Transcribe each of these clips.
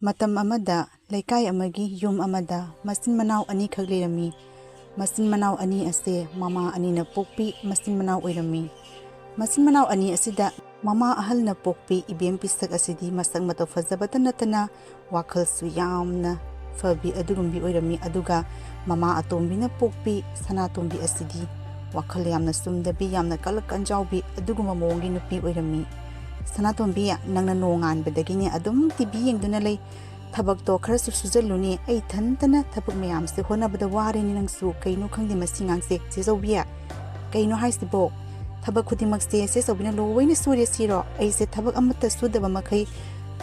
Matam amada laikai amagi yum amada masin manau ani khak leirami. Masin manau ani ase mama ani na pokpi masin manau oirami. Masin manau ani asida mama ahal na pokpi ibem pisak asidi masak matau fazabata natana wakhal su yamna fabi adugumbi oirami aduga mama atombi na pokpi sana tombi asidi wakhal yamna sumdabi yamna kalak kanjawbi aduguma mongi nupi oirami. Sanatombi nangna nongan bedagini adum tibi yengduna lay tabak to khara sujalluni ai thantana tabak mayam se hona bada ware ni nangsu kaino khangdi masingang se sezobia kaino haisibo tabak khudimak se sobina lowaina surya siro ai se tabak amata sudaba makai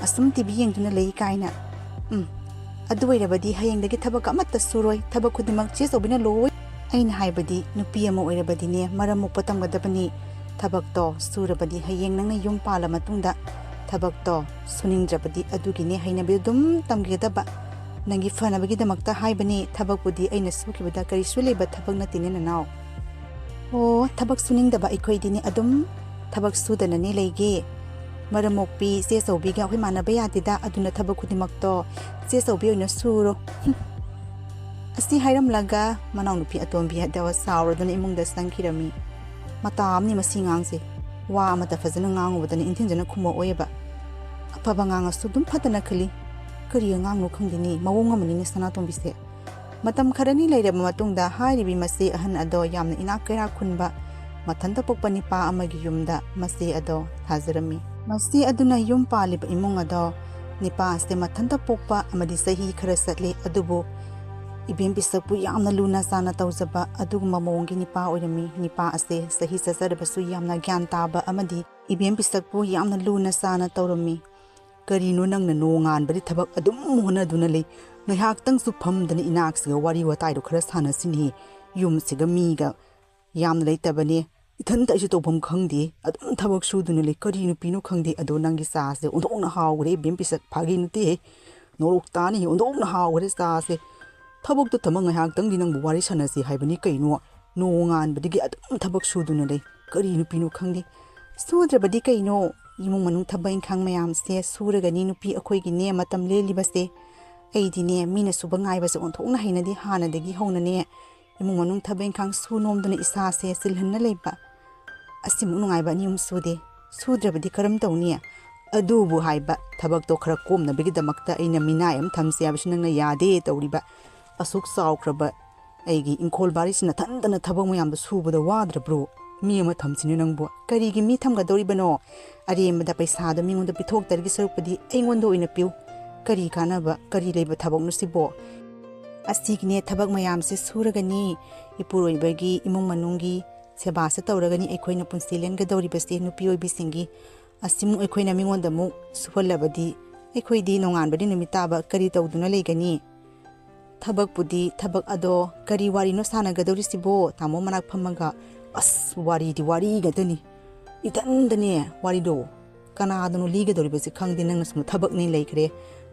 asum tibi yengduna lay kaina aduwairabadi hayengdagi tabak amata suroi tabak khudimak se sobina lowai aina haibadi nupi ama oirabadi ne maramuk patamgadabani tabak to surabadi hayeng nangna yum pala matungda tabak to suningdrabadi adugine hainabi dum tamgedaba nangi fanabagi damakta haibani tabak budi aina sukibada karisu leba tabak natine nanaw o tabak suningdaba ikoidini adum tabak sudana ne lege maramokpi se sobiga hoi manaba yadida aduna tabak kudimakto se sobi oina suro asi hairam laga manaw nupi atombi hadawa sauraduna imungda sangkirami matam ni masingang se wa amata fazana ngang wadana intinjana khuma oyeba apaba ngang sudum phatana khali kari ngang no khangdini mawong amani ni sanatombi se matam kharani leiraba matungda hairibi mase ahan ado yamna ina kera khunba mathanta pokpani pa amagi yumda mase ado thazarami mase aduna yum paliba imung ado nipa se mathanta pokpa amadi sahi khara satle adubu ibem pisapu yamna luna sana tawzaba aduguma mawongi nipa oirami nipa ase sahi sasarabasu yamna gyan taba amadi ibem pisapu yamna luna sana tawrami karino nangna nongan bari thabak adum hona duna le ngahak tang su phamdani inak siga wari watai ro khara sana sini yum siga miga yamna leitabani ithanta isu tawpham khangdi adum thabak su duna le karino pino khangdi ado nangi sa se ondongna hawre ibem pisak phagi nuti norok tani ondongna hawre sa se tabak to tamang ngahak tang dinang buwari sanasi haibani kaino nongan badigi adum tabak suduna le kari nupi no khangdi sudrabadi kaino imung manung thabain khang mayam se suragani nupi akhoi gi ne matam le libase aidi ne mina subangai base onthongna hainadi hanadagi hona ne imung manung thabain khang sunomduna isa se silhanna leiba asimu nungai ba nium sude sudrabadi karam tawni adubu haiba tabak to khara komna bigi damakta aina minayam thamse abisnang na yade tawriba asuk saukraba aigi inkol barisina thandana thabang mayam subada wadrabro mi ama thamsini nangbo karigi mi thamga doribano aremada paisa da mingonda pithok targi sarupadi aingondo ina piu kari kanaba kari leiba thabang nusibo asigine thabak mayam se suragani ipuroibagi imung manungi seba se tawragani aikoina punsilen ga doribase nupi oibisingi asimu aikoina mingonda mu suholabadi aikoidi nonganbadi numitaba kari tawduna leigani tabak pudi tabak ado kari wari no sana gadori sibo tamo manak phamaga as wari di wari gadani itandane wari do kana adano liga dori besi khangdi nang sum tabak ni leikre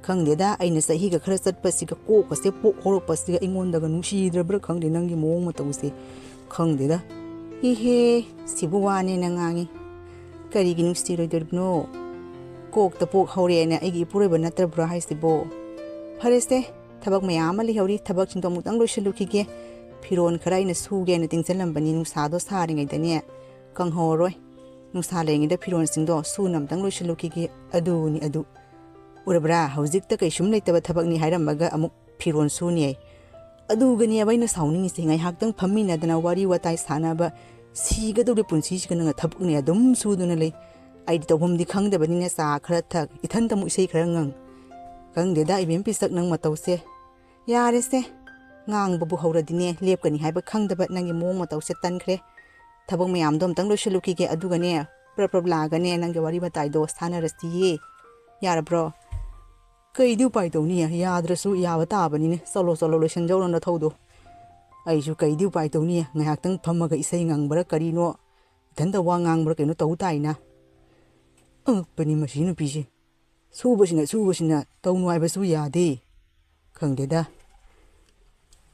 khangde da aina sahi ga khara chat pasi ga ko se po horo pasi ga ingon daga nushi drabra khangde nangi mong matause khangde da hi he sibu wani nangangi kari gi nusi ro dorbno kok ta pok hore na igi pure bana trabra hai sibo fareste tabak mayam ali hori tabak chingto mutang lo shilukige phiron khara ina suge na tingsalam bani nusa do saringai dane kang horoi nusa lengi da phiron singdo sunam tang lo shilukige adu ni adu urabra hauzik ta kai shum leitaba tabak ni hairamaga amuk phiron suni adu gani abaina sauni singai hak tang phamina dana wari watai sanaba siga do punsi sigana thabuk ni adum suduna le ai di tawhum di khangda bani na sa khara thak ithan tamu sei khara ngang kang de da ibem pisak nang matause yare se ngang babu hauradine lepkani haiba khangdaba nangi mong matause tankhre thabang mayam dom tang lo shilukige adugane prapra lagane nangi wari batai do sanarasi yarabro kaidu pai tawni yadrasu yawata bani ne solo lo shanjawro na thodo aiju kaidu pai tawni ngahak tang phamaga isai ngangbara karino thanda wa ngangbara kaino taw taina pani machine piji subasina tawnu aibasu yade khangdeda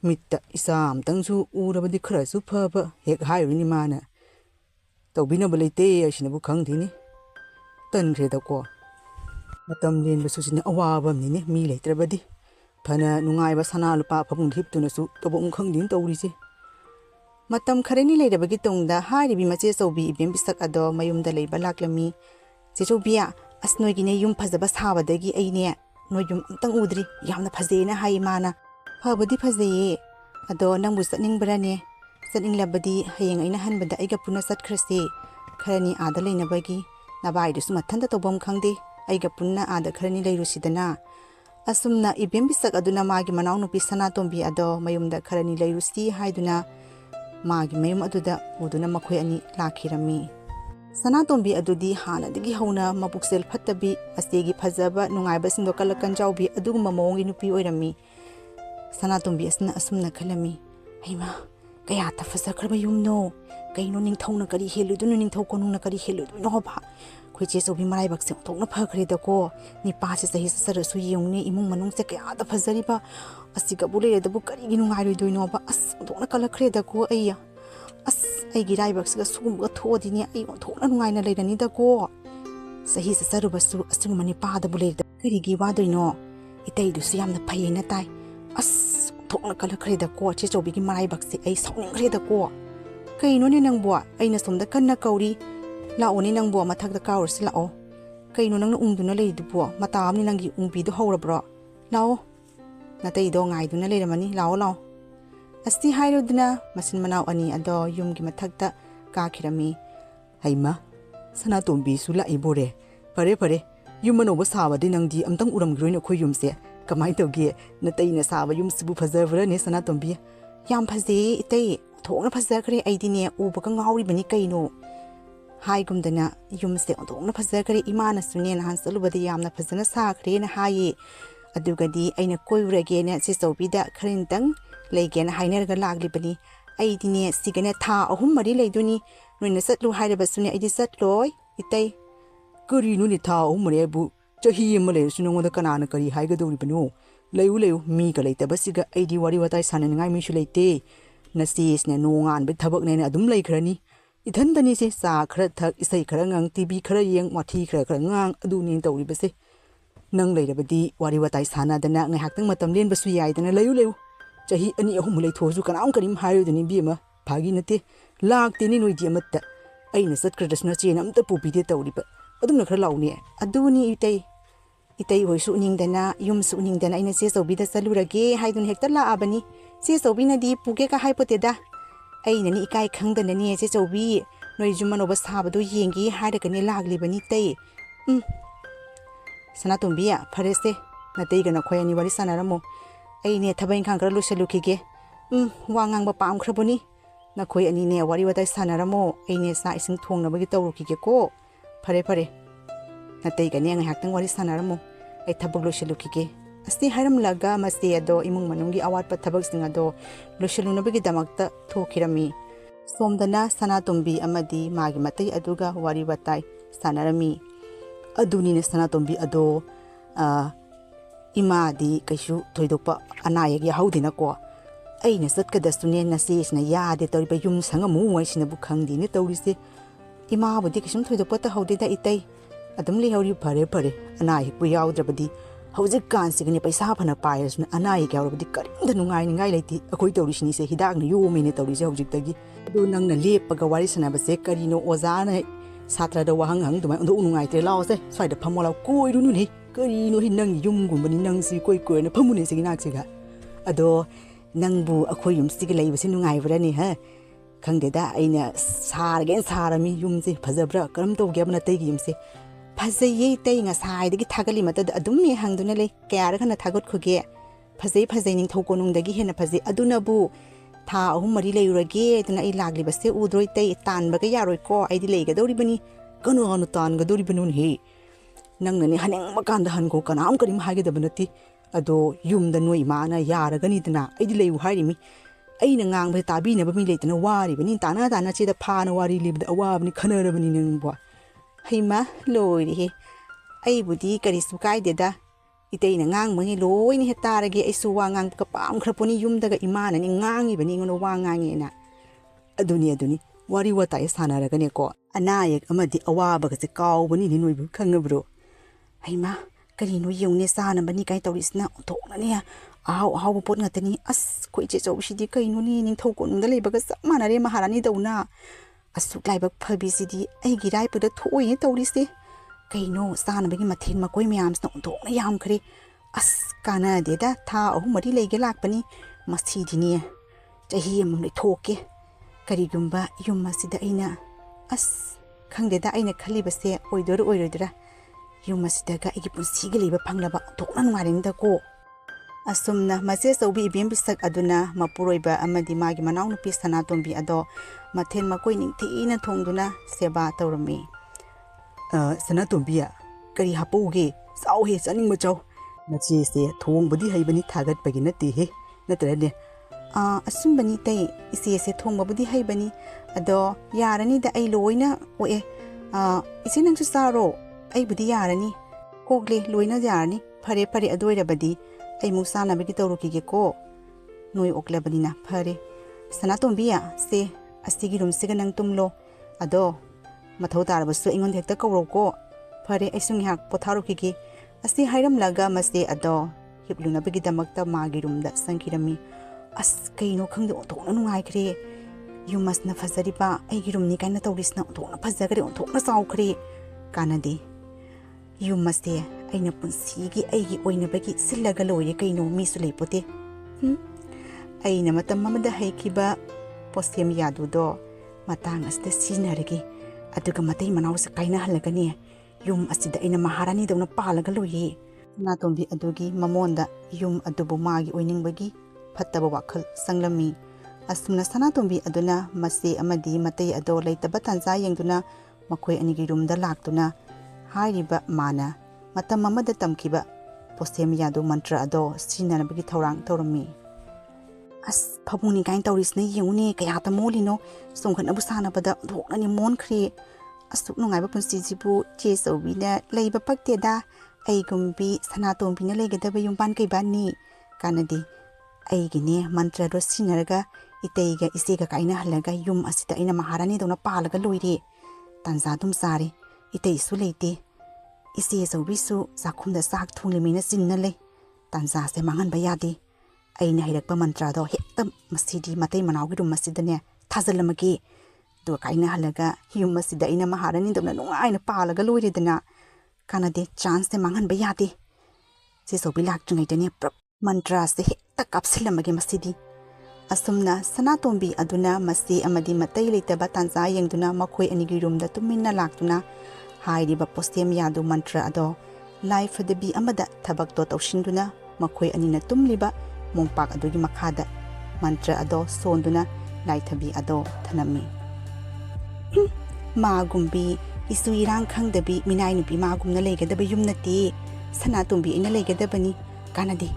mitta isam tangsu urabadi khara su phaba hek hairuni mana tawbina balite ashinabu khangdini tankhre da ko Matam lenbasu sina awabamnine mi leitrabadi phana nungaiba sana lupa phapung hiptunasu tobong khangdin tawrise Matam kharani leirabagi tongda hairibi mache chaubi ibem bisak ado mayumda leiba laklami che chaubiya asnoigine yum phajaba sabadagi aine noi yum amtang udri yamna phajena hai mana phabadi phajeye ado nangbu satningbrane satninglabadi hayeng aina hanbada aiga puna satkrase kharani ada leinabagi nabai dusu mathanda tobam khangde aiga punna ada kharani leirusidana asumna ibem bisak aduna magi manaw nupi Sanatombi ado mayumda kharani leirusi haiduna magi mayum aduda uduna makhoi ani lakhirami Sanatombi adudi hanadagi hauna mabuksel phattabi asegi phajaba nungaiba sindo kalakan jawbi aduguma mawongi nupi oirami Sanatombi asna asumna khalami haima kaya ta fasakraba yumno kaino ningthongna kari heludunu ningthau konungna kari heludunu ba khoiche sobi marai bakse thongna phakre da ko ni pa se sahi sarasu yungni imung manung se kaya ta fazariba asiga bule da bu kari gi nungai roi doino ba as thongna kalakhre da ko aiya as ai gi rai bakse ga sum ga thodi ni ai thongna nungai na leirani da ko sahi saruba su asingu mani pa da bule da kari gi wa doino itai du su yamna phayena tai as thongna kalakhre da ko che sobi gi marai bakse ai sawning khre da ko kaino ni nangbo aina somda kanna kauri lao ni nangbo mathak da kaursi lao kaino nangna ungduna leidubo matam ni nangi ungbi du hawrabro lao natai do ngai duna leiramani lao lao asti hairuduna masin manaw ani ado yumgi mathakta ka khirami haima Sanatombi sula ibore pare yumano ba sabadi nangdi amtang uram groina khoi yumse kamai tawge natai na saba yum sibu phajabra ne Sanatombi yam phaje itai thongna phajakre aidine ubaka ngauri bani kaino haigumdana yumse thongna phajakre imana sunen han salubadi yamna phajana sakhre na haye adugadi aina koyurage ne se chobida kharintang leigena hainerga lagli bani aidine sigane tha ahum mari leiduni noina satlu hairaba sune aidi satloi itai kari ni tha umre bu chahi male sunongoda kanana kari haiga dori bano leyu mi ka leita basiga aidi wari watai sanan ngai mi shu leite nasis ne nongan be thabak ne adum lei khrani ithan dani se sa khra thak isai khra ngang tv khra yeng mathi khra ngang adu ni tawri base nang leirabadi wari watai sana dana ngai haktang matam len basu yai dana leyu chahi ani ahum lei thoju kanam karim hayu dani bi ma phagi nate lakte ni noi di amatta aina satkra dasna chen amta pupide tawri ba adum na khra launi aduni itai hoisu ningdana yumsu ningdana aina se sobida salurage haidun hekta la abani se sobina di puge ka haipoteda aina ni ikai khangdana ni se sobi noi jumano ba sabadu yengi haidaka ni lagli bani tai Sanatombi ya pharese natai gana khoyani wari sanaramo aine thabain khang kra lusalukhige wangang ba pam khraboni na khoi ani ne wari watai sanaramo aine sa ising thongna bagi tawrukhige ko phare natai gane ngai haktang wari sanaramo ai thabak lusalukhige asti haram laga masti ado imung manungi awat pa thabak sing ado lusaluna bagi damakta thokirami somdana Sanatombi amadi magi matai aduga wari watai sanarami aduni ne Sanatombi ado ima di kaishu thoidokpa anayag ya haudina ko aina satkada sune nasisna yade toriba yum sangamu waisina bu khangdi ne tawrise ima budi kishum thoidokpa ta haudida itai adum li hauri phare anayag pu yaudrabadi hauzik kan signi paisa phana pairasna anayag yaurabadi karinda nungai ningai leiti akoi tawrisini se hidak ne yomene tawrise hauzik tagi adu nangna lepaga wari sanabase karino ozana satra da wahang hang dumai undu nungai te lao se swaida phamola koirunu ni karino hi nang yum gumbani nang si koi na phamune se ginak siga ado nangbu akhoi yum sig leibase nungai brani ha khangdeda aina sarami yum se phajabra karam to gyabna tai gi yum se phajai tai nga sai dagi thagali mata adum me hangduna le kayar khana thagot khoge phajai ning thau konung dagi hena phajai aduna bu tha ahum mari leurage tuna ai lagli base udroi tai tan baga yaroi ko ai di leiga dori bani kanu anu tan ga dori banun he nangna ni haneng makanda han ko kanam karim hage da banati ado yumda noi mana yaragani dana ai di leyu hari mi ai na ngang ba tabi na ba mi leitana wari bani tana che da pha na wari libda awabni khanara bani nang bo haima loi he ai budi kari su kai de da itei na ngang mangi loi ni hetarage ai su wa ngang ka pam khraponi yumda ga imana ni ngangi bani ngono wa ngangi na aduni wari watai sanaragane ko anayek amadi awaba ga se kaw bani ni noi bu khangabro haima ꯀꯔꯤꯅꯣ ꯌꯦꯡꯎꯅꯦ ꯆꯥꯅꯕꯅꯤ ꯀꯥꯏ ꯇꯧꯔꯤꯁꯤꯅ ꯑꯣꯟꯊꯣꯛꯅꯅꯦ ꯑꯍꯥꯎ ꯄꯣꯠ ꯉꯥꯛꯇꯅꯤ ꯑꯩꯈꯣꯏ ꯏꯆꯦ ꯆꯧꯕꯤꯁꯤꯗꯤ ꯀꯩꯅꯣꯅꯦ ꯅꯤꯡꯊꯧ ꯀꯣꯅꯨꯡꯗ ꯂꯩꯕꯒ ꯆꯞ ꯃꯥꯟꯅꯔꯦ ꯃꯍꯥꯔꯥꯅꯤꯗꯧꯅ ꯑꯁꯨꯛ ꯂꯥꯏꯕꯛ ꯐꯕꯤꯁꯤꯗꯤ ꯑꯩꯒꯤ ꯏꯔꯥꯏꯕꯛꯇ ꯊꯣꯛꯑꯣꯏꯅꯦ ꯇꯧꯔꯤꯁꯦ ꯀꯩꯅꯣ ꯆꯥꯅꯕꯒꯤ ꯃꯊꯦꯜ ꯃꯀꯣꯏ ꯃꯌꯥꯝꯁꯤꯅ ꯑꯣꯟꯊꯣꯛꯅ ꯌꯥꯝꯈ꯭ꯔꯦ ꯀꯥꯟꯅꯗꯦꯗ ꯊꯥ 3-4 ꯂꯩꯒꯦ ꯂꯥꯛꯄꯅꯤ ꯃꯁꯤꯗꯤꯅꯦ ꯆꯍꯤ ꯑꯃ ꯂꯩꯊꯣꯛꯀꯦ ꯀꯔꯤꯒꯨꯝꯕ ꯌꯨꯝ ꯑꯁꯤꯗ ꯑꯩꯅ ꯈꯪꯗꯦꯗ ꯑꯩꯅ ꯈꯜꯂꯤꯕꯁꯦ ꯑꯣꯏꯗꯣꯏꯔ ꯑꯣꯏꯔꯣꯏꯗ꯭ꯔꯥ ꯌꯨꯝ ꯑꯁꯤꯗꯒ ꯑꯩꯒꯤ ꯄꯨꯟꯁꯤꯒꯤ ꯂꯩꯕ ꯐꯪꯂꯕ ꯑꯣꯟꯊꯣꯛꯅ ꯅꯨꯡꯉꯥꯏꯔꯅꯤꯗꯀꯣ ꯑꯁꯨꯝꯅ ꯃꯆꯦ ꯆꯧꯕꯤ ꯏꯕꯦꯝ ꯕꯤꯁꯛ ꯑꯗꯨꯅ ꯃꯄꯨꯔꯣꯏꯕ ꯑꯃꯗꯤ ꯃꯥꯒꯤ ꯃꯅꯥꯎꯅꯨꯄꯤ ꯁꯅꯥꯇꯣꯝꯕꯤ ꯑꯗꯣ ꯃꯊꯦꯜ ꯃꯀꯣꯏ ꯅꯤꯡꯊꯤꯅ ꯊꯣꯡꯗꯨꯅ ꯁꯦꯕꯥ ꯇꯧꯔꯝꯃꯤ ꯁꯅꯥꯇꯣꯝꯕꯤ ꯀꯔꯤ ꯍꯥꯞꯄꯧꯒꯦ ꯆꯥꯎꯍꯦ ꯆꯥꯅꯤꯡꯕ ꯆꯥꯎ ꯅꯆꯦꯁꯦ ꯊꯣꯡꯕꯗꯤ ꯍꯩꯕꯅꯤ ꯊꯥꯒꯠꯄꯒꯤ ꯅꯠꯇꯦꯍꯦ ꯅꯠꯇ꯭ꯔꯅꯦ ꯑꯁꯨꯝꯕꯅꯤ ꯇꯩ ꯏꯆꯦꯁꯦ ꯊꯣꯡꯕꯕꯨꯗꯤ ꯍꯩꯕꯅꯤ ꯑꯗꯣ ꯌꯥꯔꯅꯤꯗ ꯑꯩ ꯂꯣꯏꯅ ꯑꯣꯛꯑꯦ ꯏꯆꯦ ꯅꯪꯁꯨ ꯆꯥꯔꯣ ꯑꯩꯕꯨꯗꯤ ꯌꯥꯔꯅꯤ ꯀꯣꯛꯂꯦ ꯂꯣꯏꯅ ꯌꯥꯔꯅꯤ ꯐꯔꯦ ꯑꯗꯨ ꯑꯣꯏꯔꯕꯗꯤ ꯑꯩꯃꯨꯛ ꯆꯥꯅꯕꯒꯤ ꯇꯧꯔꯨꯈꯤꯒꯦꯀꯣ ꯅꯣꯏ ꯑꯣꯛꯂꯕꯅꯤꯅ ꯐꯔꯦ ꯁꯅꯥꯇꯣꯝꯕꯤ ꯁꯦ ꯑꯁꯤꯒꯤ ꯔꯨꯝꯁꯤꯒ ꯅꯪ ꯇꯨꯝꯂꯣ ꯑꯗꯣ ꯃꯊꯧ ꯇꯥꯔꯕꯁꯨ ꯑꯩꯉꯣꯟꯗ ꯍꯦꯛꯇ ꯀꯧꯔꯛꯎꯀꯣ ꯐꯔꯦ ꯑꯩꯁꯨ ꯉꯥꯏꯍꯥꯛ ꯄꯣꯊꯥꯔꯨꯈꯤꯒꯦ ꯑꯁꯤ ꯍꯥꯏꯔꯝꯂꯒ ꯃꯆꯦ ꯑꯗꯣ ꯍꯤꯞꯂꯨꯅꯕꯒꯤꯗꯃꯛꯇ ꯃꯥꯒꯤ ꯔꯨꯝꯗ ꯆꯪꯈꯤꯔꯝꯃꯤ ꯀꯩꯅꯣ ꯈꯪꯗꯦ ꯑꯣꯟꯊꯣꯛꯅ ꯅꯨꯡꯉꯥꯏꯈ꯭ꯔꯦ ꯌꯨꯝ ꯑꯁꯤꯅ ꯐꯖꯔꯤꯕ ꯑꯩꯒꯤ ꯔꯨꯝꯅꯤ ꯀꯥꯏꯅ ꯇꯧꯔꯤꯁꯤꯅ ꯑꯣꯟꯊꯣꯛꯅ ꯐꯖꯈ꯭ꯔꯦ ꯑꯣꯟꯊꯣꯛꯅ ꯆꯥꯎꯈ꯭ꯔꯦ ꯀꯥꯟꯅꯗꯦ ꯌꯨꯝ ꯑꯁꯦ ꯑꯩꯅ ꯄꯨꯟꯁꯤꯒꯤ ꯑꯩꯒꯤ ꯑꯣꯏꯅꯕꯒꯤ ꯁꯤꯜꯂꯒ ꯂꯣꯏꯔꯦ ꯀꯩꯅꯣ ꯃꯤꯁꯨ ꯂꯩꯄꯣꯠꯇꯦ ꯑꯩꯅ ꯃꯇꯝ ꯑꯃꯗ ꯍꯩꯈꯤꯕ ꯄꯣꯠꯁꯦꯝ ꯌꯥꯗꯨꯗꯣ ꯃꯇꯥꯡ ꯑꯁꯤꯗ ꯁꯤꯖꯤꯟꯅꯔꯒꯦ ꯑꯗꯨꯒ ꯃꯇꯩ ꯃꯅꯥꯎꯁꯦ ꯀꯥꯏꯅꯍꯜꯂꯒꯅꯦ ꯌꯨꯝ ꯑꯁꯤꯗ ꯑꯩꯅ ꯃꯍꯥꯔꯥꯅꯤꯗꯧꯅ ꯄꯥꯜꯂꯒ ꯂꯣꯏꯔꯦ ꯁꯅꯥꯇꯣꯝꯕꯤ ꯑꯗꯨꯒꯤ ꯃꯃꯣꯟꯗ ꯌꯨꯝ ꯑꯗꯨꯕꯨ ꯃꯥꯒꯤ ꯑꯣꯏꯅꯤꯡꯕꯒꯤ ꯐꯠꯇꯕ ꯋꯥꯈꯜ ꯆꯪꯂꯝꯃꯤ ꯑꯁꯨꯝꯅ ꯁꯅꯥꯇꯣꯝꯕꯤ ꯑꯗꯨꯅ ꯃꯆꯦ ꯑꯃꯗꯤ ꯃꯇꯩ ꯑꯗꯣ ꯂꯩꯇꯕ ꯇꯥꯟꯖꯥ ꯌꯦꯡꯗꯨꯅ ꯃꯈꯣꯏ ꯑꯅꯤꯒꯤ ꯔꯨꯝꯗ ꯂꯥꯛꯇꯨꯅ ꯍꯥꯏꯔꯤꯕ ꯃꯥꯅ ꯃꯇꯝ ꯑꯃꯗ ꯇꯝꯈꯤꯕ ꯄꯣꯠꯁꯦꯝ ꯌꯥꯗꯨ ꯃꯟꯇ꯭ꯔ ꯑꯗꯣ ꯁꯤꯖꯤꯟꯅꯅꯕꯒꯤ ꯊꯧꯔꯥꯡ ꯇꯧꯔꯝꯃꯤ ꯐꯃꯨꯡꯅꯤ ꯀꯥꯏꯅ ꯇꯧꯔꯤꯁꯤꯅ ꯌꯦꯡꯉꯨꯅꯦ ꯀꯌꯥꯇ ꯃꯣꯜꯂꯤꯅꯣ ꯆꯣꯡꯈꯠꯅꯕ ꯁꯥꯟꯅꯕꯗ ꯑꯣꯟꯊꯣꯛꯅꯅꯤ ꯃꯣꯟꯈ꯭ꯔꯦ ꯑꯁꯨꯛ ꯅꯨꯡꯉꯥꯏꯕ ꯄꯨꯟꯁꯤꯁꯤꯕꯨ ꯆꯦ ꯆꯧꯕꯤꯅ ꯂꯩꯕ ꯄꯛꯇꯦꯗ ꯑꯩꯒꯨꯝꯕꯤ ꯁꯅꯥꯇꯣꯝꯕꯤꯅ ꯂꯩꯒꯗꯕ ꯌꯨꯝꯕꯥꯟ ꯀꯩꯕꯥꯟꯅꯤ ꯀꯥꯟꯅꯗꯦ ꯑꯩꯒꯤꯅꯦ ꯃꯟꯇ꯭ꯔꯗꯣ ꯁꯤꯖꯤꯟꯅꯔꯒ ꯏꯇꯩꯒ ꯏꯆꯦꯒ ꯀꯥꯏꯅꯍꯜꯂꯒ ꯌꯨꯝ ꯑꯁꯤꯗ ꯑꯩꯅ ꯃꯍꯥꯔꯥꯅꯤꯗꯧꯅ ꯄꯥꯜꯂꯒ ꯂꯣꯏꯔꯦ ꯇꯥꯟꯖꯥ ꯑꯗꯨꯝ ꯆꯥꯔꯦ ꯏꯇꯩꯁꯨ ꯂꯩꯇꯦ ꯏꯆꯦ ꯆꯧꯕꯤꯁꯨ ꯆꯥꯛꯈꯨꯝꯗ ꯆꯥꯛ ꯊꯣꯡꯂꯤꯃꯤꯅ ꯆꯤꯟꯅ ꯂꯩ ꯇꯥꯟꯖꯥꯁꯦ ꯃꯥꯡꯍꯟꯕ ꯌꯥꯗꯦ ꯑꯩꯅ ꯍꯩꯔꯛꯄ ꯃꯟꯇ꯭ꯔꯗꯣ ꯍꯦꯛꯇ ꯃꯁꯤꯗꯤ ꯃꯇꯩ ꯃꯅꯥꯎꯒꯤ ꯔꯨꯝ ꯑꯁꯤꯗꯅꯦ ꯊꯥꯖꯤꯜꯂꯝꯃꯒꯦ ꯑꯗꯨꯒ ꯀꯥꯏꯅꯍꯜꯂꯒ ꯌꯨꯝ ꯑꯁꯤꯗ ꯑꯩꯅ ꯃꯍꯥꯔꯥꯅꯤꯗꯧꯅ ꯅꯨꯡꯉꯥꯏꯅ ꯄꯥꯜꯂꯒ ꯂꯣꯏꯔꯦꯗꯅ ꯀꯥꯟꯅꯗꯦ ꯆꯥꯟꯁꯁꯦ ꯃꯥꯡꯍꯟꯕ ꯌꯥꯗꯦ ꯆꯦ ꯆꯧꯕꯤ ꯂꯥꯛꯇ꯭ꯔꯤꯉꯩꯗꯅꯦ ꯄꯨꯂꯞ ꯃꯟꯇ꯭ꯔꯁꯦ ꯍꯦꯛꯇ ꯀꯥꯞꯁꯤꯜꯂꯝꯃꯒꯦ ꯃꯁꯤꯗꯤ ꯑꯁꯨꯝꯅ ꯁꯅꯥꯇꯣꯝꯕꯤ ꯑꯗꯨꯅ ꯃꯆꯦ ꯑꯃꯗꯤ ꯃꯇꯩ ꯂꯩꯇꯕ ꯇꯥꯟꯖꯥ ꯌꯦꯡꯗꯨꯅ ꯃꯈꯣꯏ ꯑꯅꯤꯒꯤ ꯔꯨꯝꯗ ꯇꯨꯃꯤꯟꯅ ꯂꯥꯛꯇꯨꯅ ꯍꯥꯏꯔꯤꯕ ꯄꯣꯠꯁꯦꯝ ꯌꯥꯗꯨ ꯃꯟꯇ꯭ꯔ ꯑꯗꯣ ꯂꯥꯏ ꯐꯗꯕꯤ ꯑꯃꯗ ꯊꯕꯛꯇꯣ ꯇꯧꯁꯤꯟꯗꯨꯅ ꯃꯈꯣꯏ ꯑꯅꯤꯅ ꯇꯨꯝꯂꯤꯕ ꯃꯣꯝꯄꯥꯛ ꯑꯗꯨꯒꯤ ꯃꯈꯥꯗ ꯃꯟꯇ꯭ꯔ ꯑꯗꯣ ꯁꯣꯟꯗꯨꯅ ꯂꯥꯏꯊꯕꯤ ꯑꯗꯣ ꯊꯅꯝꯃꯤ ꯃꯥꯒꯨꯝꯕꯤ ꯏꯁꯨ ꯏꯔꯥꯡ ꯈꯪꯗꯕꯤ ꯃꯤꯅꯥꯏ ꯅꯨꯄꯤ ꯃꯥꯒꯨꯝꯅ ꯂꯩꯒꯗꯕ ꯌꯨꯝ ꯅꯠꯇꯦ ꯁꯅꯥꯇꯣꯝꯕꯤ ꯑꯩꯅ ꯂꯩꯒꯗꯕꯅꯤ ꯀꯥꯟꯅꯗꯦ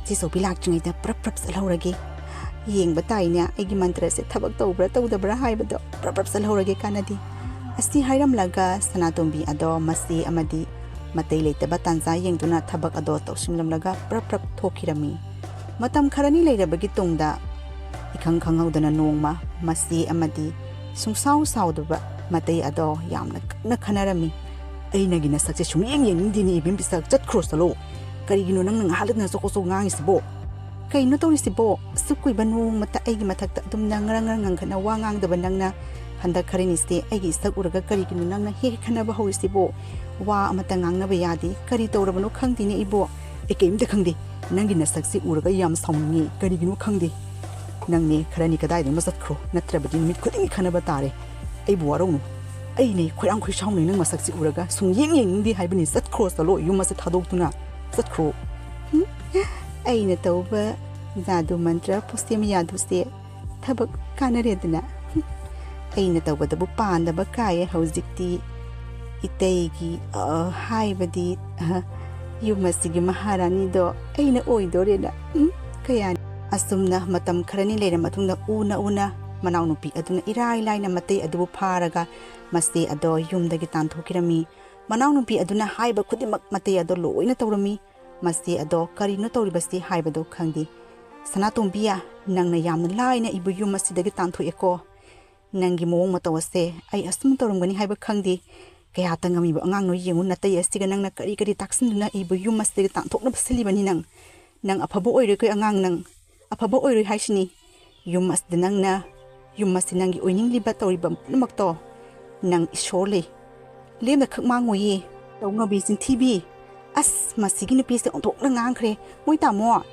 ꯆꯦ ꯆꯧꯕꯤ ꯂꯥꯛꯇ꯭ꯔꯤꯉꯩꯗ ꯄ꯭ꯔꯞ ꯆꯠꯍꯧꯔꯒꯦ ꯌꯦꯡꯕ ꯇꯥꯏꯅꯦ ꯑꯩꯒꯤ ꯃꯟꯇ꯭ꯔꯁꯦ ꯊꯕꯛ ꯇꯧꯕ꯭ꯔꯥ ꯇꯧꯗꯕ꯭ꯔꯥ ꯍꯥꯏꯕꯗꯣ ꯄ꯭ꯔꯞ ꯆꯠꯍꯧꯔꯒꯦ ꯀꯥꯟꯅꯗꯦ ꯑꯁꯤ ꯍꯥꯏꯔꯝꯂꯒ ꯁꯅꯥꯇꯣꯝꯕꯤ ꯑꯗꯣ ꯃꯆꯦ ꯑꯃꯗꯤ ꯃꯇꯩ ꯂꯩꯇꯕ ꯇꯥꯟꯖꯥ ꯌꯦꯡꯗꯨꯅ ꯊꯕꯛ ꯑꯗꯣ ꯇꯧꯁꯤꯜꯂꯝꯂꯒ ꯄ꯭ꯔꯞ ꯊꯣꯛꯈꯤꯔꯝꯃꯤ ꯃꯇꯝ ꯈꯔꯅꯤ ꯂꯩꯔꯕꯒꯤ ꯇꯨꯡꯗ ꯏꯈꯪ ꯈꯪꯍꯧꯗꯅ ꯅꯣꯡꯃ ꯃꯆꯦ ꯑꯃꯗꯤ ꯁꯨꯡꯁꯥꯎ ꯁꯥꯎꯗꯕ ꯃꯇꯩ ꯑꯗꯣ ꯌꯥꯝꯅ ꯀꯟꯅ ꯈꯟꯅꯔꯝꯃꯤ ꯑꯩꯅꯒꯤ ꯅꯁꯛꯁꯦ ꯁꯨꯡꯌꯦꯡ ꯌꯦꯡꯅꯤꯡꯗꯦꯅꯦ ꯏꯕꯦꯝ ꯕꯤꯁꯛ ꯆꯠꯈ꯭ꯔꯣ ꯆꯠꯂꯣ ꯀꯔꯤꯒꯤꯅꯣ ꯅꯪꯅ ꯉꯥꯏꯍꯥꯛ ꯆꯣꯀꯣ ꯉꯥꯡꯉꯤꯁꯤꯕꯣ ꯀꯩꯅꯣ ꯇꯧꯔꯤꯁꯤꯕꯣ ꯑꯁꯨꯛ ꯀꯨꯏꯕ ꯅꯣꯡꯃꯇ ꯑꯩꯒꯤ ꯃꯊꯛꯇ ꯑꯗꯨꯝ ꯉꯔꯪ ꯉꯪꯈꯠꯅ ꯋꯥ ꯉꯥꯡꯗꯕ ꯅꯪꯅ ꯍꯟꯗꯛ ꯈꯔꯅꯤꯁꯦ ꯑꯩꯒꯤ ꯏꯁꯛ ꯎꯔꯒ ꯀꯔꯤꯒꯤꯅꯣ ꯅꯪꯅ ꯍꯦꯛ ꯈꯟꯅꯕ ꯍꯧꯔꯤꯁꯤꯕꯣ ꯋꯥ ꯑꯃꯇ ꯉꯥꯡꯅꯕ ꯌꯥꯗꯦ ꯀꯔꯤ ꯇꯧꯔꯕꯅꯣ ꯈꯪꯗꯦꯅꯦ ꯏꯕꯣ ꯑꯩ ꯀꯩꯝꯇ ꯈꯪꯗꯦ ꯅꯪꯒꯤ ꯅꯁꯛꯁꯦ ꯎꯔꯒ ꯌꯥꯝ ꯁꯥꯎꯅꯤꯡꯉꯦ ꯀꯔꯤꯒꯤꯅꯣ ꯈꯪꯗꯦ ꯅꯪꯅꯦ ꯈꯔꯅꯤ ꯀꯗꯥꯏꯗꯅꯣ ꯆꯠꯈ꯭ꯔꯣ ꯅꯠꯇ꯭ꯔꯕꯗꯤ ꯅꯨꯃꯤꯠ ꯈꯨꯗꯤꯡꯒꯤ ꯈꯟꯅꯕ ꯇꯥꯔꯦ ꯑꯩꯕꯨ ꯋꯥꯔꯧꯅꯨ ꯑꯩꯅꯦ ꯈꯣꯏꯔꯥꯡ ꯈꯣꯏꯁꯥꯎꯅꯩ ꯅꯪ ꯃꯁꯛꯁꯦ ꯎꯔꯒ ꯁꯨꯡꯌꯦꯡ ꯌꯦꯡꯅꯤꯡꯗꯦ ꯍꯥꯏꯕꯅꯤ ꯆꯠꯈ꯭ꯔꯣ ꯆꯠꯂꯣ ꯌꯨꯝ ꯑꯁꯦ ꯊꯥꯗꯣꯛꯇꯨꯅ ꯆꯠꯈ꯭ꯔꯣ ꯑꯩꯅ ꯇꯧꯕ ꯖꯥꯗꯨ ꯃꯟꯇ꯭ꯔ ꯄꯣꯠꯁꯦꯝ ꯌꯥꯗꯨꯁꯦ ꯊꯕꯛ ꯀꯥꯟꯅꯔꯦꯗꯅ ꯑꯩꯅ ꯇꯧꯕꯗꯕꯨ ꯄꯥꯟꯗꯕ ꯀꯥꯏꯌꯦ ꯍꯧꯖꯤꯛꯇꯤ ꯏꯇꯩꯒꯤ ꯍꯥꯏꯕꯗꯤ ꯌꯨꯝ ꯑꯁꯤꯒꯤ ꯃꯍꯥꯔꯥꯅꯤꯗꯣ ꯑꯩꯅ ꯑꯣꯏꯗꯣꯔꯦꯅ ꯀꯌꯥꯅꯤ ꯑꯁꯨꯝꯅ ꯃꯇꯝ ꯈꯔꯅꯤ ꯂꯩꯔ ꯃꯇꯨꯡꯗ ꯎꯅ ꯃꯅꯥꯎꯅꯨꯄꯤ ꯑꯗꯨꯅ ꯏꯔꯥꯏ ꯂꯥꯏꯅ ꯃꯇꯩ ꯑꯗꯨꯕꯨ ꯐꯥꯔꯒ ꯃꯆꯦ ꯑꯗꯣ ꯌꯨꯝꯗꯒꯤ ꯇꯥꯟꯊꯣꯛꯈꯤꯔꯝꯃꯤ ꯃꯅꯥꯎꯅꯨꯄꯤ ꯑꯗꯨꯅ ꯍꯥꯏꯕ ꯈꯨꯗꯤꯡꯃꯛ ꯃꯇꯩ ꯑꯗꯣ ꯂꯣꯏꯅ ꯇꯧꯔꯝꯃꯤ ꯃꯆꯦ ꯑꯗꯣ ꯀꯔꯤꯅꯣ ꯇꯧꯔꯤꯕꯁꯤ ꯍꯥꯏꯕꯗꯣ ꯈꯪꯗꯦ ꯁꯅꯥꯇꯣꯝꯕꯤ ꯅꯪꯅ ꯌꯥꯝꯅ ꯂꯥꯏꯅ ꯏꯕꯨ ꯌꯨꯝ ꯑꯁꯤꯗꯒꯤ ꯇꯥꯟꯊꯣꯛꯑꯦꯀꯣ ꯅꯪꯒꯤ ꯃꯑꯣꯡ ꯃꯇꯧ ꯑꯁꯦ ꯑꯩ ꯑꯁꯨꯝ ꯇꯧꯔꯝꯒꯅꯤ ꯍꯥꯏꯕ ꯈꯪꯗꯦ kaya tangamiba angang no yengu natay asiga nang na kari taksin na ibu yum masde tanthokna basiliba ni nang afabo oire ko angang nang afabo oire haisini yum masde nang na yum masinang gi oining liba toriba namakto nang isole lemna khakmangoye tawna bi sin tv as masigi nu pise onthokna ngangkhre moi tamo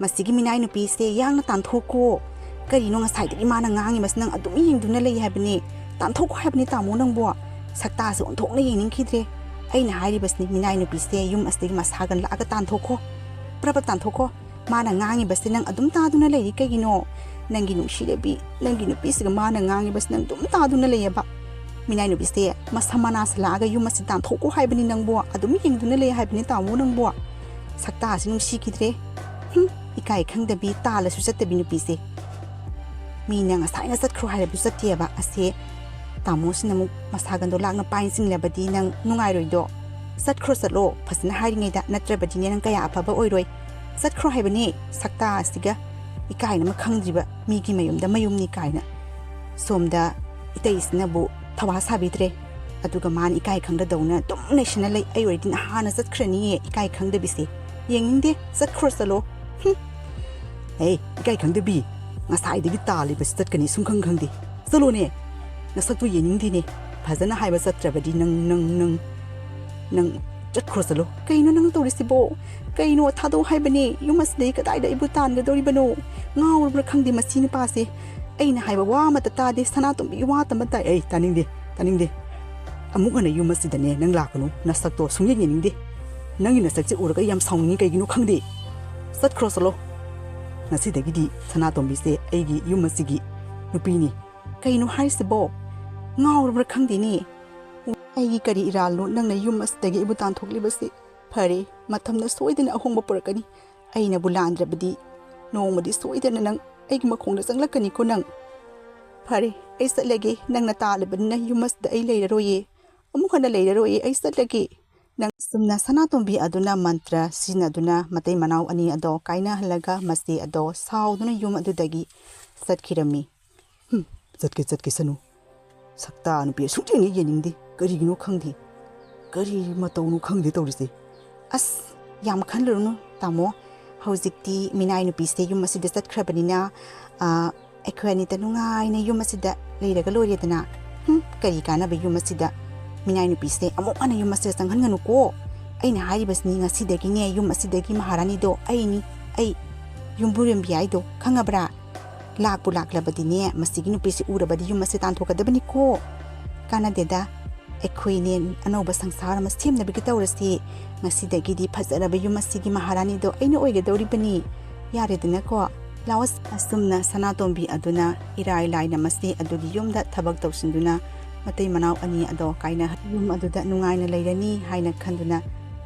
masigi minai nu pise yang na tanthoko kari no ngasai de imana ngangi mas nang adum yingduna lei habni tanthoko habni tamo nang bo sakta se onthokna yingning khidre aina hairi basni minai nu pise yum asdegi masagan la aga tanthoko praba tanthoko mana ngangi basni nang adum taduna lei kagino nangi nu shirebi nangi nu pise ga mana ngangi bas nang dum taduna lei ba minai nu pise masamana sala aga yum asi tanthoko haibni nang bo adum yingduna lei habni tamo nang bo sakta se nu shikidre ikai khangdabi tala su satabi nu pise mi nang asai na sat khro haire bu satieba ase tamo sinamu masagando lakna pain sing lebadi nang nungai roido sat khro satlo phasna hairi ngai da natrabadi nang kaya afaba oiroi sat khro haibani sakta asiga ikai na khangdriba mi gi mayum da mayum ni kaina somda itai sinabu thawa sabitre aduga man ikai khangda dawna dum national lai ayoridin hana sat khrani ikai khangda bise yenginde sat khro salo hey ikai khangda bi ngasai de tali bas tat kani sum khangdi salo ne nasak tu yening di ne phajana haiba satrabadi nang chat khro salo kaino nang torisi bo kaino thado haibane yumas dei kadai da ibu tan ga dori bano ngaur bra khangdi masini pase aina haiba wa mata ta de sana tum bi wa tam ta ei taning de amuk hana yumas da ne nang lakanu nasak to sung yening de nangi nasak che uraga yam saungni kaigino khangdi sat khro salo nasi dagidi sana tombi se aigi yumasigi nupini kaino haisibo ngaur bra khangdi ni aigi kari iralo nangna yumas dagi ibu tanthokli basi phare mathamna soidena ahongba purakani aina bulandrabadi nongmadi soidena nang aigi makhongda changlakani ko nang phare ai satlage nangna talibana yumas da ai leiraroye amukhana leiraroye ai satlage nang sumna sana tombi aduna mantra sinaduna matei manau ani ado kaina halaga masti ado sauduna yum adudagi satkirami satke sanu sakta anu pe sujeni yeningdi karigino khangdi kari matonu khangdi tawrisi as yam khanlurunu tamo hojikti minai nu piste yum asida satkhrabanina ekhwani tanungai ne yum asida leiraga loyedana kari kana be yum asida minai nu piste amok ana yum asida sanghan nganu ko aina hari basni ngasidagi ne yum asidagi maharani do aini ai yumburim biai do khangabra lakpu laklabadi ne masigi nu pisi urabadi yum asida tanthokadabani ko kana deda ekhwini anoba sangsara masthim nabigi tawrasi ngasidagi di phazaraba yum asigi maharani do aina oigadori bani yare dina ko lawas asumna sanatombi aduna irai laina masti adugi yumda thabak tawsinduna matei manau ani ado kaina yum aduda nungaina leirani haina khanduna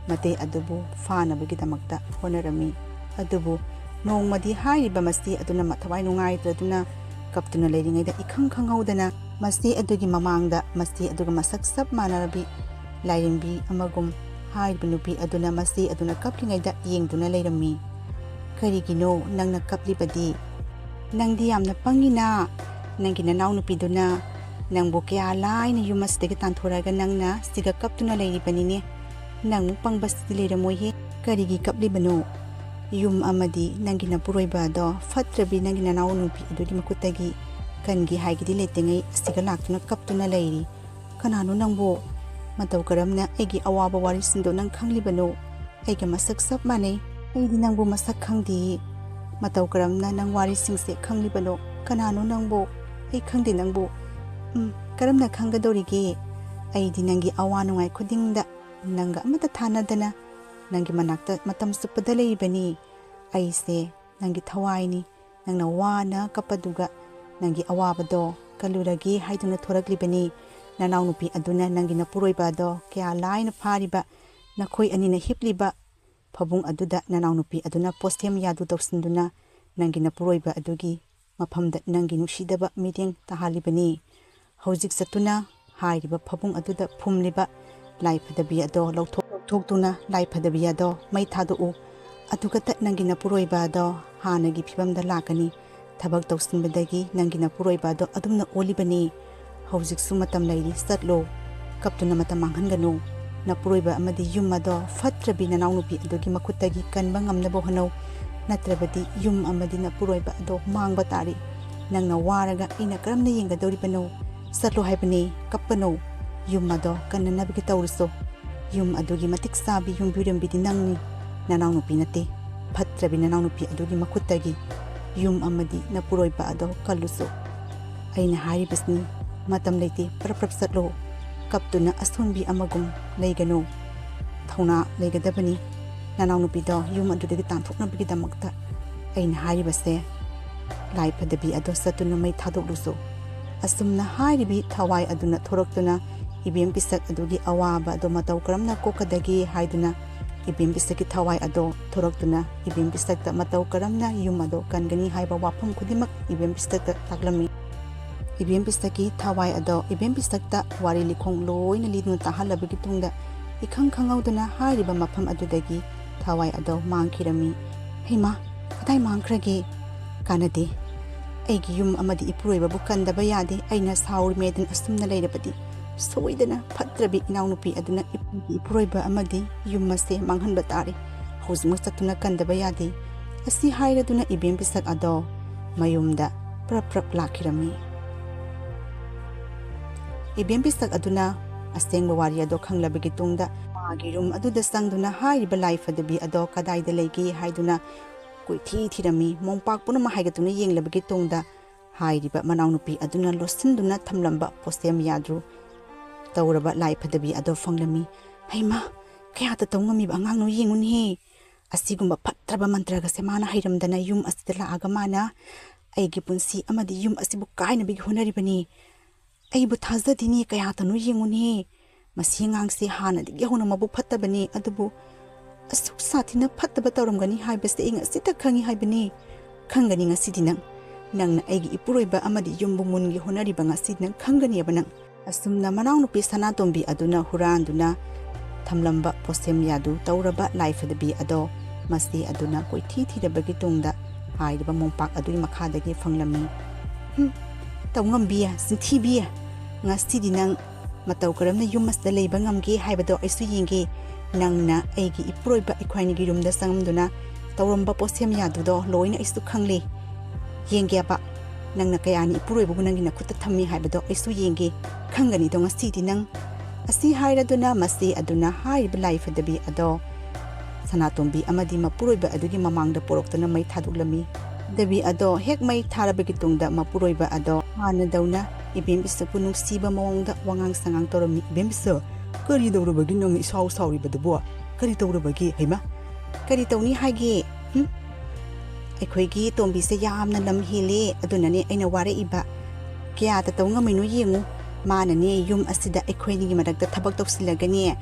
matei adubu fanabagi damakta honarami adubu nongmadi hairiba masti aduna mathawai nungai traduna kaptuna leiringai da ikhang khangaudana masti adugi mamangda masti aduga masak sab manarabi lairimbi amagum hairiba nupi aduna masti aduna kaplingai da yengduna leirami karigino nangna kaplibadi nangdi yamna pangina nangi nanaw nupiduna nangbo kya laina yumas dege tanthoraga nangna siga kaptuna leiribanine nangmu pangbasti leiramoye karigi kaplibano yum amadi nangi na puroiba do fatrabi nangi nanaw nupi adudi makutagi kangi haigidi letengai siga laktuna kaptuna leiri kanano nangbo mataw karamna egi awaba wari sindo nang khanglibano egi masak sab mane aidi nangbo masak khangdi mataw karamna nang wari singse khanglibano kanano nangbo ai khangdi nangbo karamna khangadorige aidi nangi awanungai khudingda nanga amata thanadana nangi manakta matam supada leibani aise nangi thawaini nangna wana kapaduga nangi awabado kaluragi haiduna thoraklibani nanaw nupi aduna nangi na puroiba do kya laina phariba nakhoi anina hipliba phabung aduda nanaw nupi aduna postem yadu tawsinduna nangi na puroiba adugi maphamda nangi nusidaba meeting tahalibani hojik satuna hairiba phabung aduda phumliba laifadabi ado lawthoktuna laifadabi ado mai thadu aduga ta nangi na puroiba do hanagi phibamda lakani thabak tawsinbadagi nangi na puroiba do adumna olibani hojik sumatam lairi satlo Kaptuna mata manghangganu. Napuroiba amadi yum ado fatrabi nanaunupi adugi makuttagi kanba ngamnabo hanau. Natrabadi yum amadi napuroiba ado mangba tari. Nangna waraga ina karamna yengadoribano. Satlo haibani kappano. Yum ado kanna nabigi tauriso. Yum adugi matik sabi yum birambidi nangni. Nanaunupi nate. Fatrabi nanaunupi adugi makuttagi. Yum amadi napuroiba ado kaluso. Aina haribasni matam leite prap satlo. Kaptuna asunbi amagum leigano. Thauna leigadabani. Nanaunupi do yum adudagi tanthoknabigi damakta. Aina haribase. Lai padabi ado satuna mai thadokluso. Asumna haribi thawai aduna thoroktuna ibem pisak adugi awaba ado matau karamna kokadagi haiduna ibem pisaki thawai ado thoroktuna ibem pisakta matau karamna yum ado kangani haiba wafam kudimak ibem pisakta taklami. Ibem pisaki thawai ado ibem pisakta wari likhong loina liduna tahalabagi tungda ikhang khangauduna hariba mafam adudagi thawai ado mangkhirami. Heima kadai mangkhrage kanade aigi yum amadi ipuroiba bukandaba yade aina sauri medan asumna leirabadi soidana fatrabi inaunupi aduna ipuroiba amadi yum mase manghanba tari hozmu satuna kandaba yade asi hairaduna ibem pisak ado mayumda prap lakhirami. Ibem pisak aduna asengba wari ado khanglabagi tungda magi rum aduda sangduna hairiba life adabi ado kadaida leigi haiduna Kui thirami mongpak puna mahaigatuna yenglabagi tungda hairiba manaunupi aduna losinduna thamlamba postem yadru tauraba lai phadabi ado fanglami. Haima kaya ta tongami ba angangno yengun he asigumba phatraba mantraga semana hairamdana yum asida laaga mana aigi punsi amadi yum asibu kaina bigi honaribani aibu thazadini kaya ta no yengun he masi ngangse hana digi hona mabu phattabani adubu asuk satina phattaba tawramgani haibase inga sita khangi haibani khangani ngasidi nangna aigi ipuroiba amadi yumbu mungi honariba ngasidi nang khangani abanang asumna manaunupi sanatombi aduna huranduna thamlamba posem yadu tawraba life adabi ado masi aduna koithi thirabagi tungda hairiba mongpak adui makhadagi fanglami. Tawngambiya sinthibiya ngasidi nang matau karamna yumasda leiba ngamge haibado aisu yenge nangna aigi ipuroiba ikhwainigi rumda sangamduna tawramba posem yadudo loina isu khangli yenge ba nangna kayani ipuroiba gunangi nakutta thammi haibado aisu yenge khangani do ngasidi nang asi hairaduna masi aduna haiba life adabi ado sanatombi amadi mapuroiba adugi mamangda poroktana mai thaduklami dabi ado hek mai tharabagi tungda mapuroiba ado hana dauna ibem bisapu nungsiba mawangda wangang sangang torami ibem bisa kari daurabagi nang isaw sauri badabo kari daurabagi haima kari tawni hage aikoigi tombi se yamna lam hile adunane aina ware iba kya ta tawnga mainu yengu manane yum asida aikoini marakta thabak toksilagani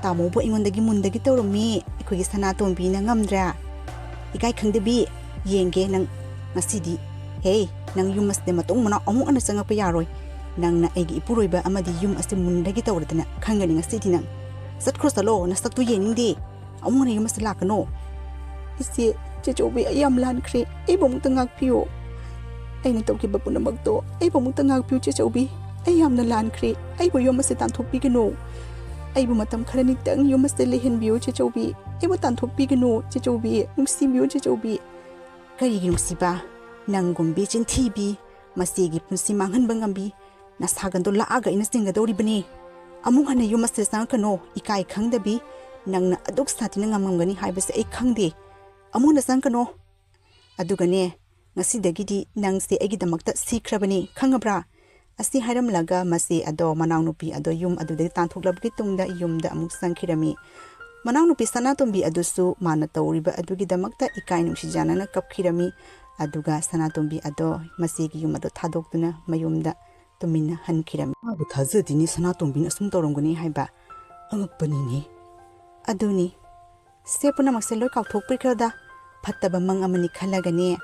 tamo bo ingondagi mundagi tawrami aikoigi sanatombi na ngamdra ikai khangdebi yenge nang ngasidi hey nang yum asde matong mana amu ana sangapa yaroi nangna aigi ipuroiba amadi yum ase mundagi tawradana khangani ngasidi nang satkhro salo na saktu yeningde amu na yum ase lakano isi chechobi ayam lan khre ei bomungta ngakpio aina tawkiba punamagto ei bomungta ngakpio chechobi ayam na lan khre ei bo yum ase tanthokpi gano ei bo matam kharani tang yum ase lehenbio chechobi ei bo tanthokpi gano chechobi nungsimbio chechobi karigi nungsiba nangumbi chintibi masigi punsi manghanba ngambi nasagando laaga ina singadoribani amung hana yum ase sangkano ikai khangdabi nangna aduk satina ngamngani haibase ei khangde amuna sangkano adugane ngasidagidi nangse egidamakta sikrabani khangabra asi hairamlaga masi ado manaunupi ado yum adude tanthoklabgi tungda yumda amuk sangkhirami manaunupi sanatombi adusu mana tawriba adugidamakta ikai nungsijanana kapkhirami aduga sanatombi ado masigi yum ado thadoktuna mayumda tumina hankhirami abu thazadini sanatombi asum tawrongani haiba angakpani ni aduni sepuna makseloi kauthokprikrada fattaba mang amani khalagane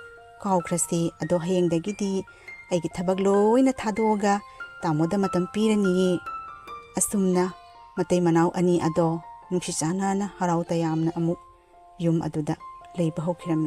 kawkrasi ado hayengdagidi aigi thabak loina thadoga tamoda matam pirani asumna matei manau ani ado nungsi chanana harau tayamna amuk yum aduda leiba hokhiram